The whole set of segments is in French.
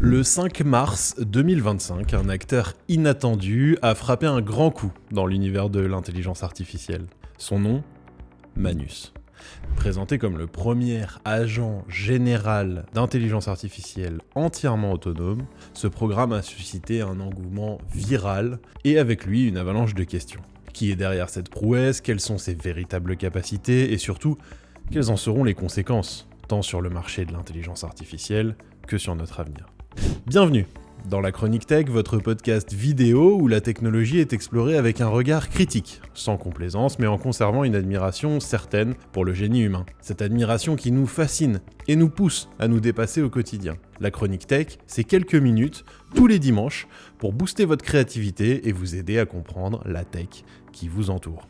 Le 5 mars 2025, un acteur inattendu a frappé un grand coup dans l'univers de l'intelligence artificielle. Son nom, Manus. Présenté comme le premier agent général d'intelligence artificielle entièrement autonome, ce programme a suscité un engouement viral et avec lui une avalanche de questions. Qui est derrière cette prouesse? Quelles sont ses véritables capacités? Et surtout, quelles en seront les conséquences, tant sur le marché de l'intelligence artificielle que sur notre avenir? Bienvenue dans la Chronique Tech, votre podcast vidéo où la technologie est explorée avec un regard critique, sans complaisance, mais en conservant une admiration certaine pour le génie humain. Cette admiration qui nous fascine et nous pousse à nous dépasser au quotidien. La Chronique Tech, c'est quelques minutes, tous les dimanches, pour booster votre créativité et vous aider à comprendre la tech qui vous entoure.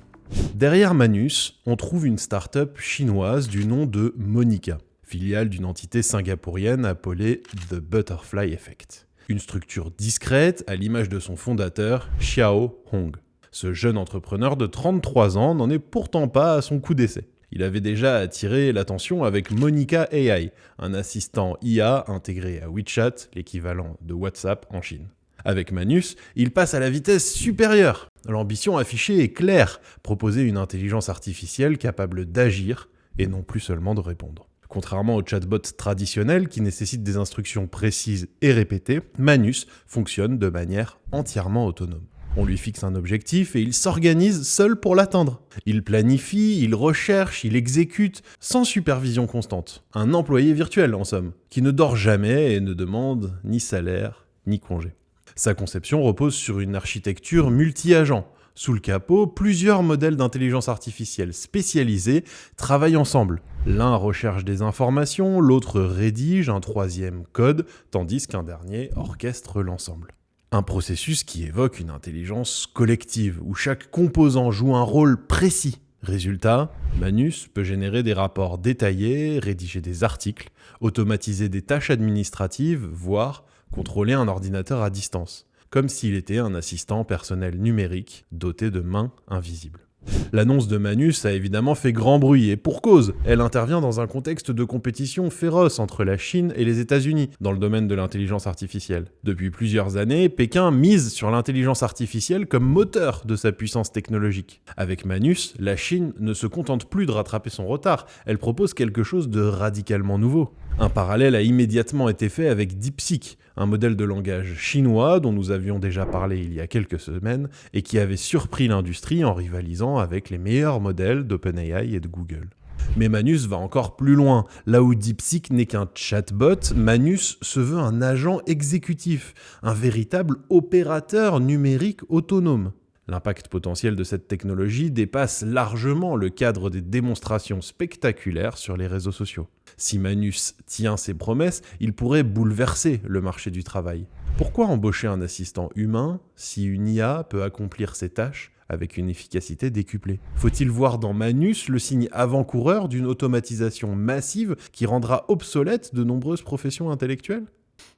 Derrière Manus, on trouve une start-up chinoise du nom de Monica, filiale d'une entité singapourienne appelée The Butterfly Effect. Une structure discrète à l'image de son fondateur, Xiao Hong. Ce jeune entrepreneur de 33 ans n'en est pourtant pas à son coup d'essai. Il avait déjà attiré l'attention avec Monica AI, un assistant IA intégré à WeChat, l'équivalent de WhatsApp en Chine. Avec Manus, il passe à la vitesse supérieure. L'ambition affichée est claire, proposer une intelligence artificielle capable d'agir et non plus seulement de répondre. Contrairement aux chatbots traditionnels qui nécessitent des instructions précises et répétées, Manus fonctionne de manière entièrement autonome. On lui fixe un objectif et il s'organise seul pour l'atteindre. Il planifie, il recherche, il exécute, sans supervision constante. Un employé virtuel en somme, qui ne dort jamais et ne demande ni salaire ni congé. Sa conception repose sur une architecture multi-agents. Sous le capot, plusieurs modèles d'intelligence artificielle spécialisés travaillent ensemble. L'un recherche des informations, l'autre rédige, un troisième code, tandis qu'un dernier orchestre l'ensemble. Un processus qui évoque une intelligence collective, où chaque composant joue un rôle précis. Résultat, Manus peut générer des rapports détaillés, rédiger des articles, automatiser des tâches administratives, voire contrôler un ordinateur à distance, comme s'il était un assistant personnel numérique doté de mains invisibles. L'annonce de Manus a évidemment fait grand bruit, et pour cause, elle intervient dans un contexte de compétition féroce entre la Chine et les États-Unis dans le domaine de l'intelligence artificielle. Depuis plusieurs années, Pékin mise sur l'intelligence artificielle comme moteur de sa puissance technologique. Avec Manus, la Chine ne se contente plus de rattraper son retard, elle propose quelque chose de radicalement nouveau. Un parallèle a immédiatement été fait avec DeepSeek, un modèle de langage chinois dont nous avions déjà parlé il y a quelques semaines et qui avait surpris l'industrie en rivalisant avec les meilleurs modèles d'OpenAI et de Google. Mais Manus va encore plus loin. Là où DeepSeek n'est qu'un chatbot, Manus se veut un agent exécutif, un véritable opérateur numérique autonome. L'impact potentiel de cette technologie dépasse largement le cadre des démonstrations spectaculaires sur les réseaux sociaux. Si Manus tient ses promesses, il pourrait bouleverser le marché du travail. Pourquoi embaucher un assistant humain si une IA peut accomplir ses tâches avec une efficacité décuplée? Faut-il voir dans Manus le signe avant-coureur d'une automatisation massive qui rendra obsolètes de nombreuses professions intellectuelles?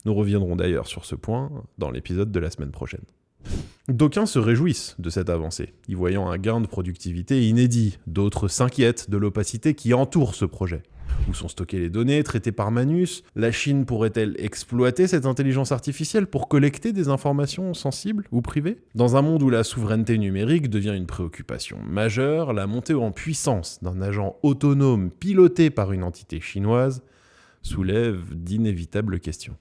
Nous reviendrons d'ailleurs sur ce point dans l'épisode de la semaine prochaine. D'aucuns se réjouissent de cette avancée, y voyant un gain de productivité inédit. D'autres s'inquiètent de l'opacité qui entoure ce projet. Où sont stockées les données traitées par Manus? La Chine pourrait-elle exploiter cette intelligence artificielle pour collecter des informations sensibles ou privées? Dans un monde où la souveraineté numérique devient une préoccupation majeure, la montée en puissance d'un agent autonome piloté par une entité chinoise soulève d'inévitables questions.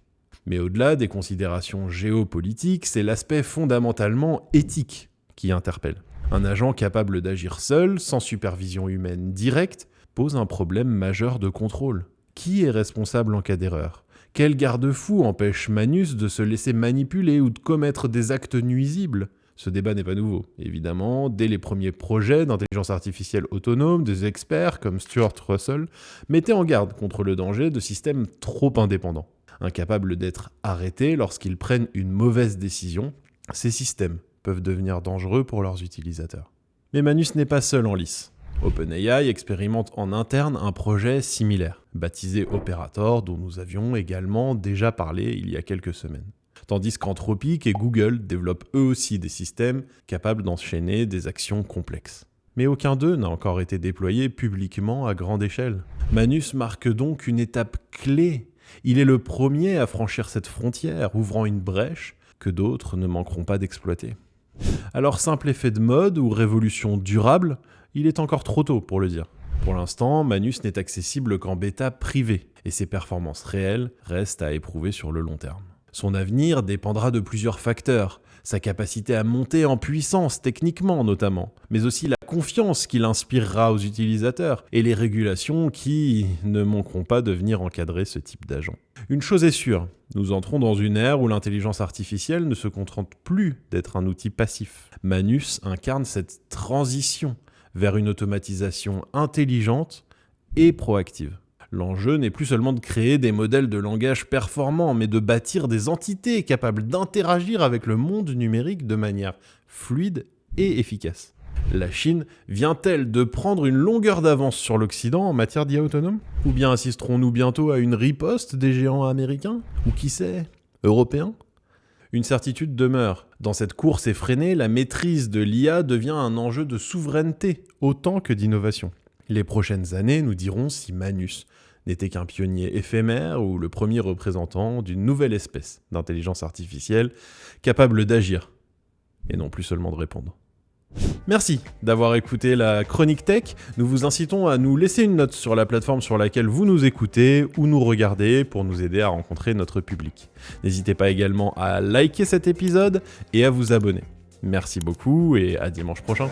Mais au-delà des considérations géopolitiques, c'est l'aspect fondamentalement éthique qui interpelle. Un agent capable d'agir seul, sans supervision humaine directe, pose un problème majeur de contrôle. Qui est responsable en cas d'erreur? Quel garde-fou empêche Manus de se laisser manipuler ou de commettre des actes nuisibles? Ce débat n'est pas nouveau. Évidemment, dès les premiers projets d'intelligence artificielle autonome, des experts comme Stuart Russell mettaient en garde contre le danger de systèmes trop indépendants. Incapables d'être arrêtés lorsqu'ils prennent une mauvaise décision, ces systèmes peuvent devenir dangereux pour leurs utilisateurs. Mais Manus n'est pas seul en lice. OpenAI expérimente en interne un projet similaire, baptisé Operator, dont nous avions également déjà parlé il y a quelques semaines. Tandis qu'Anthropic et Google développent eux aussi des systèmes capables d'enchaîner des actions complexes. Mais aucun d'eux n'a encore été déployé publiquement à grande échelle. Manus marque donc une étape clé Il est le premier à franchir cette frontière, ouvrant une brèche que d'autres ne manqueront pas d'exploiter. Alors simple effet de mode ou révolution durable, il est encore trop tôt pour le dire. Pour l'instant, Manus n'est accessible qu'en bêta privée, et ses performances réelles restent à éprouver sur le long terme. Son avenir dépendra de plusieurs facteurs, sa capacité à monter en puissance techniquement notamment, mais aussi la confiance qu'il inspirera aux utilisateurs et les régulations qui ne manqueront pas de venir encadrer ce type d'agent. Une chose est sûre, nous entrons dans une ère où l'intelligence artificielle ne se contente plus d'être un outil passif. Manus incarne cette transition vers une automatisation intelligente et proactive. L'enjeu n'est plus seulement de créer des modèles de langage performants, mais de bâtir des entités capables d'interagir avec le monde numérique de manière fluide et efficace. La Chine vient-elle de prendre une longueur d'avance sur l'Occident en matière d'IA autonome ? Ou bien assisterons-nous bientôt à une riposte des géants américains ? Ou qui sait, européens ? Une certitude demeure. Dans cette course effrénée, la maîtrise de l'IA devient un enjeu de souveraineté autant que d'innovation. Les prochaines années nous diront si Manus n'était qu'un pionnier éphémère ou le premier représentant d'une nouvelle espèce d'intelligence artificielle capable d'agir et non plus seulement de répondre. Merci d'avoir écouté la Chronique Tech. Nous vous incitons à nous laisser une note sur la plateforme sur laquelle vous nous écoutez ou nous regardez pour nous aider à rencontrer notre public. N'hésitez pas également à liker cet épisode et à vous abonner. Merci beaucoup et à dimanche prochain.